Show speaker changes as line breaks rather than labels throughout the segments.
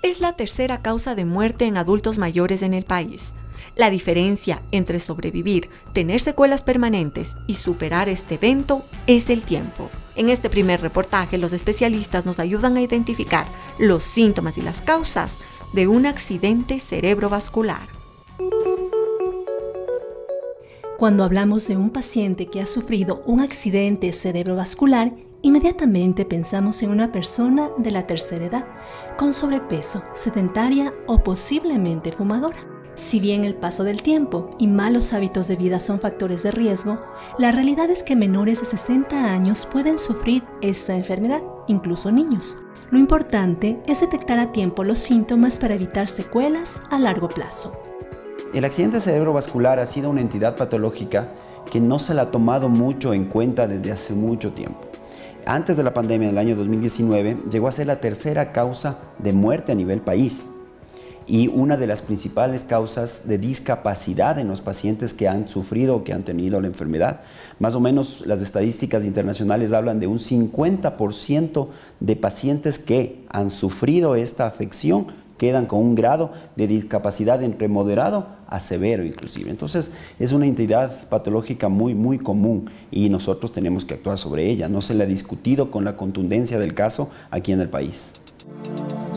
es la tercera causa de muerte en adultos mayores en el país. La diferencia entre sobrevivir, tener secuelas permanentes y superar este evento es el tiempo. En este primer reportaje, los especialistas nos ayudan a identificar los síntomas y las causas de un accidente cerebrovascular.
Cuando hablamos de un paciente que ha sufrido un accidente cerebrovascular, inmediatamente pensamos en una persona de la tercera edad, con sobrepeso, sedentaria o posiblemente fumadora. Si bien el paso del tiempo y malos hábitos de vida son factores de riesgo, la realidad es que menores de 60 años pueden sufrir esta enfermedad, incluso niños. Lo importante es detectar a tiempo los síntomas para evitar secuelas a largo plazo.
El accidente cerebrovascular ha sido una entidad patológica que no se la ha tomado mucho en cuenta desde hace mucho tiempo. Antes de la pandemia, en el año 2019, llegó a ser la tercera causa de muerte a nivel país y una de las principales causas de discapacidad en los pacientes que han sufrido o que han tenido la enfermedad. Más o menos las estadísticas internacionales hablan de un 50% de pacientes que han sufrido esta afección quedan con un grado de discapacidad entre moderado a severo inclusive. Entonces es una entidad patológica muy común y nosotros tenemos que actuar sobre ella. No se le ha discutido con la contundencia del caso aquí en el país.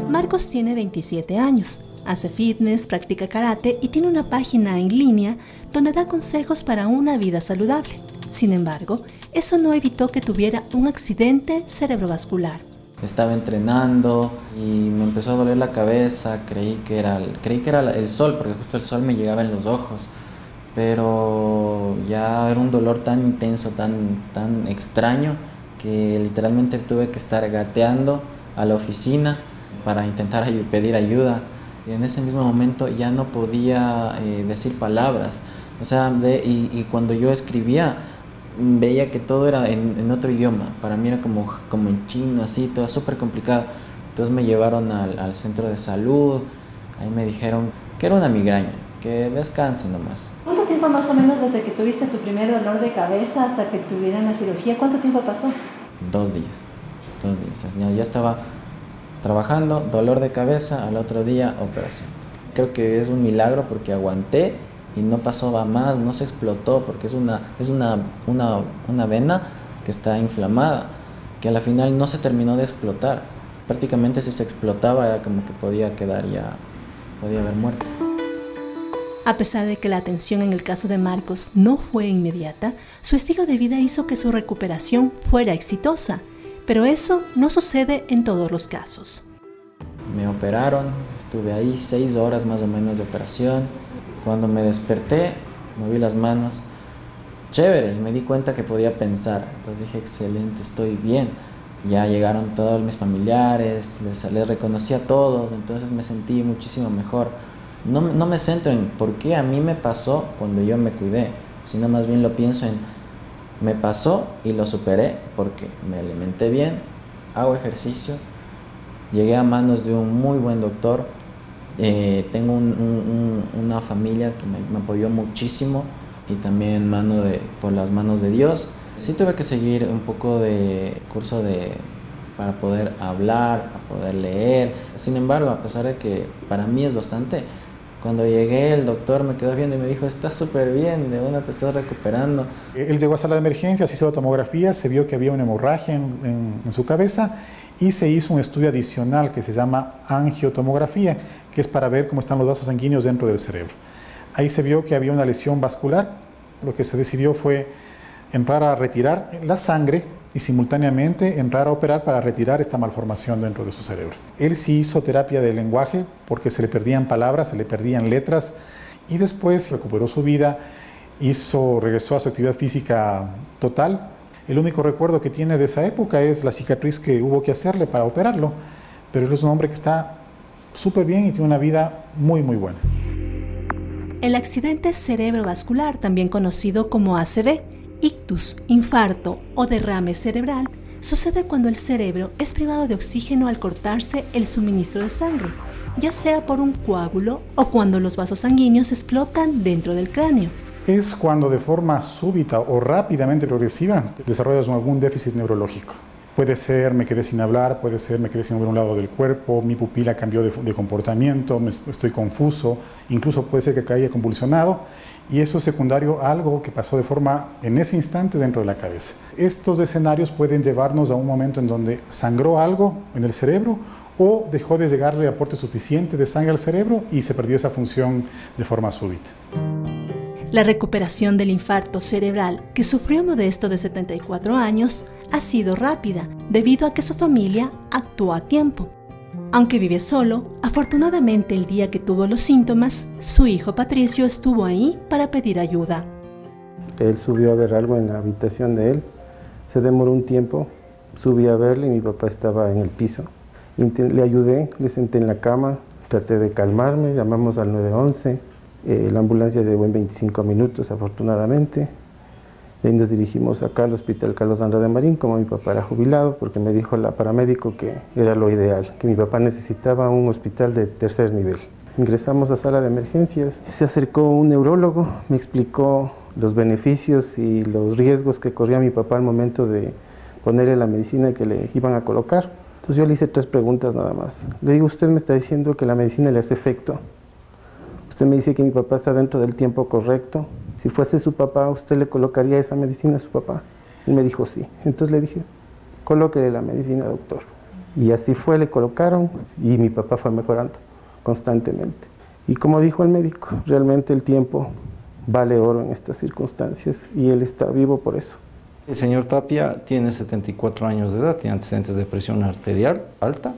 Marcos tiene 27 años, hace fitness, practica karate y tiene una página en línea donde da consejos para una vida saludable. Sin embargo, eso no evitó que tuviera un accidente cerebrovascular.
Estaba entrenando y me empezó a doler la cabeza, creí que era el sol, porque justo el sol me llegaba en los ojos, pero ya era un dolor tan intenso, tan extraño, que literalmente tuve que estar gateando a la oficina para intentar pedir ayuda. Y en ese mismo momento ya no podía decir palabras, o sea, y cuando yo escribía, veía que todo era en otro idioma. Para mí era como en chino, así, todo súper complicado. Entonces me llevaron al centro de salud. Ahí me dijeron que era una migraña, que descanse nomás.
¿Cuánto tiempo más o menos desde que tuviste tu primer dolor de cabeza hasta que tuvieran la cirugía? ¿Cuánto tiempo pasó?
2 días. 2 días. Ya estaba trabajando, dolor de cabeza, al otro día operación. Creo que es un milagro porque aguanté y no pasó a más, no se explotó, porque es una vena que está inflamada, que a la final no se terminó de explotar. Prácticamente si se explotaba era como que podía haber muerto.
A pesar de que la atención en el caso de Marcos no fue inmediata, su estilo de vida hizo que su recuperación fuera exitosa, pero eso no sucede en todos los casos.
Me operaron, estuve ahí 6 horas más o menos de operación. Cuando me desperté, moví las manos, chévere, y me di cuenta que podía pensar. Entonces dije, excelente, estoy bien. Ya llegaron todos mis familiares, les reconocí a todos, entonces me sentí muchísimo mejor. No me centro en por qué a mí me pasó cuando yo me cuidé, sino más bien lo pienso en, me pasó y lo superé porque me alimenté bien, hago ejercicio, llegué a manos de un muy buen doctor. Tengo una familia que me apoyó muchísimo y también por las manos de Dios. Sí tuve que seguir un poco de curso para poder hablar, para poder leer. Sin embargo, a pesar de que para mí es bastante, cuando llegué el doctor me quedó viendo y me dijo, estás súper bien, de una te estás recuperando.
Él llegó a sala de emergencia, se hizo la tomografía, se vio que había una hemorragia en su cabeza y se hizo un estudio adicional que se llama angiotomografía, que es para ver cómo están los vasos sanguíneos dentro del cerebro. Ahí se vio que había una lesión vascular. Lo que se decidió fue entrar a retirar la sangre y simultáneamente entrar a operar para retirar esta malformación dentro de su cerebro. Él sí hizo terapia de lenguaje porque se le perdían palabras, se le perdían letras y después recuperó su vida, regresó a su actividad física total. El único recuerdo que tiene de esa época es la cicatriz que hubo que hacerle para operarlo, pero él es un hombre que está súper bien y tiene una vida muy buena.
El accidente cerebrovascular, también conocido como ACV, ictus, infarto o derrame cerebral, sucede cuando el cerebro es privado de oxígeno al cortarse el suministro de sangre, ya sea por un coágulo o cuando los vasos sanguíneos explotan dentro del cráneo.
Es cuando de forma súbita o rápidamente progresiva desarrollas algún déficit neurológico. Puede ser me quedé sin hablar, puede ser me quedé sin mover un lado del cuerpo, mi pupila cambió de comportamiento, estoy confuso, incluso puede ser que caía convulsionado, y eso es secundario a algo que pasó de forma en ese instante dentro de la cabeza. Estos escenarios pueden llevarnos a un momento en donde sangró algo en el cerebro o dejó de llegarle aporte suficiente de sangre al cerebro y se perdió esa función de forma súbita.
La recuperación del infarto cerebral que sufrió Modesto de 74 años ha sido rápida debido a que su familia actuó a tiempo. Aunque vive solo, afortunadamente el día que tuvo los síntomas, su hijo Patricio estuvo ahí para pedir ayuda.
Él subió a ver algo en la habitación de él, se demoró un tiempo, subí a verle y mi papá estaba en el piso. Le ayudé, le senté en la cama, traté de calmarme, llamamos al 911. La ambulancia llegó en 25 minutos, afortunadamente. De ahí nos dirigimos acá al Hospital Carlos Andrade Marín, como mi papá era jubilado, porque me dijo la paramédico que era lo ideal, que mi papá necesitaba un hospital de tercer nivel. Ingresamos a sala de emergencias, se acercó un neurólogo, me explicó los beneficios y los riesgos que corría mi papá al momento de ponerle la medicina que le iban a colocar. Entonces yo le hice 3 preguntas nada más. Le digo, usted me está diciendo que la medicina le hace efecto. Usted me dice que mi papá está dentro del tiempo correcto. Si fuese su papá, ¿usted le colocaría esa medicina a su papá? Él me dijo sí. Entonces le dije, colóquele la medicina, doctor. Y así fue, le colocaron y mi papá fue mejorando constantemente. Y como dijo el médico, realmente el tiempo vale oro en estas circunstancias y él está vivo por eso.
El señor Tapia tiene 74 años de edad, tiene antecedentes de presión arterial alta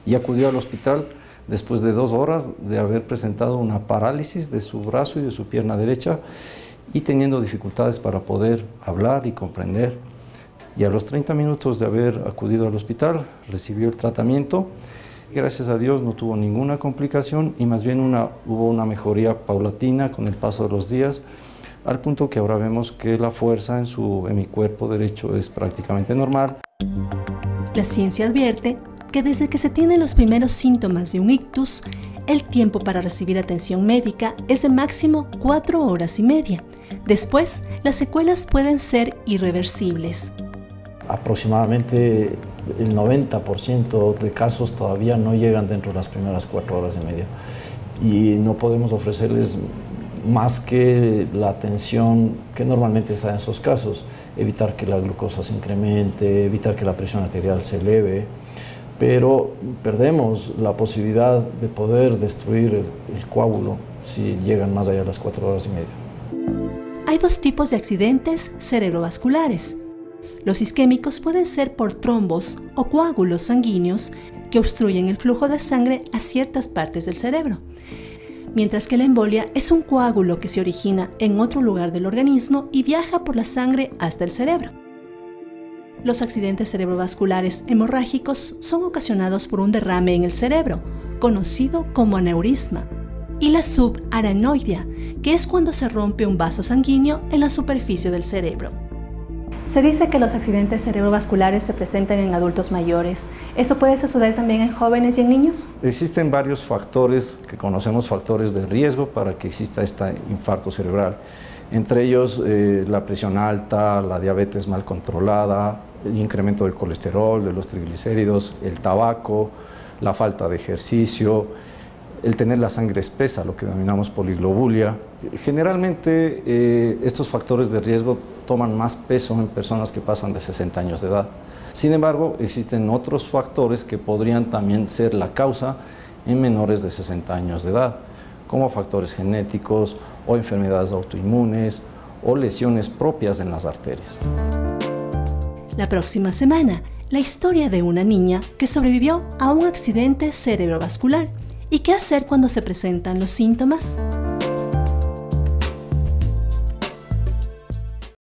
y acudió al hospital después de 2 horas de haber presentado una parálisis de su brazo y de su pierna derecha y teniendo dificultades para poder hablar y comprender. Y a los 30 minutos de haber acudido al hospital, recibió el tratamiento. Gracias a Dios no tuvo ninguna complicación y más bien hubo una mejoría paulatina con el paso de los días, al punto que ahora vemos que la fuerza en mi cuerpo derecho es prácticamente normal.
La ciencia advierte que desde que se tienen los primeros síntomas de un ictus, el tiempo para recibir atención médica es de máximo 4 horas y media. Después, las secuelas pueden ser irreversibles.
Aproximadamente el 90% de casos todavía no llegan dentro de las primeras 4 horas y media. Y no podemos ofrecerles más que la atención que normalmente está en esos casos. Evitar que la glucosa se incremente, evitar que la presión arterial se eleve. Pero perdemos la posibilidad de poder destruir el coágulo si llegan más allá de las 4 horas y media.
Hay 2 tipos de accidentes cerebrovasculares. Los isquémicos pueden ser por trombos o coágulos sanguíneos que obstruyen el flujo de sangre a ciertas partes del cerebro, mientras que la embolia es un coágulo que se origina en otro lugar del organismo y viaja por la sangre hasta el cerebro. Los accidentes cerebrovasculares hemorrágicos son ocasionados por un derrame en el cerebro, conocido como aneurisma, y la subaranoidea, que es cuando se rompe un vaso sanguíneo en la superficie del cerebro. Se dice que los accidentes cerebrovasculares se presentan en adultos mayores. ¿Esto puede suceder también en jóvenes y en niños?
Existen varios factores que conocemos, factores de riesgo para que exista este infarto cerebral. Entre ellos la presión alta, la diabetes mal controlada, el incremento del colesterol, de los triglicéridos, el tabaco, la falta de ejercicio, el tener la sangre espesa, lo que denominamos poliglobulia. Generalmente estos factores de riesgo toman más peso en personas que pasan de 60 años de edad. Sin embargo, existen otros factores que podrían también ser la causa en menores de 60 años de edad, como factores genéticos o enfermedades autoinmunes o lesiones propias en las arterias.
La próxima semana, la historia de una niña que sobrevivió a un accidente cerebrovascular y qué hacer cuando se presentan los síntomas.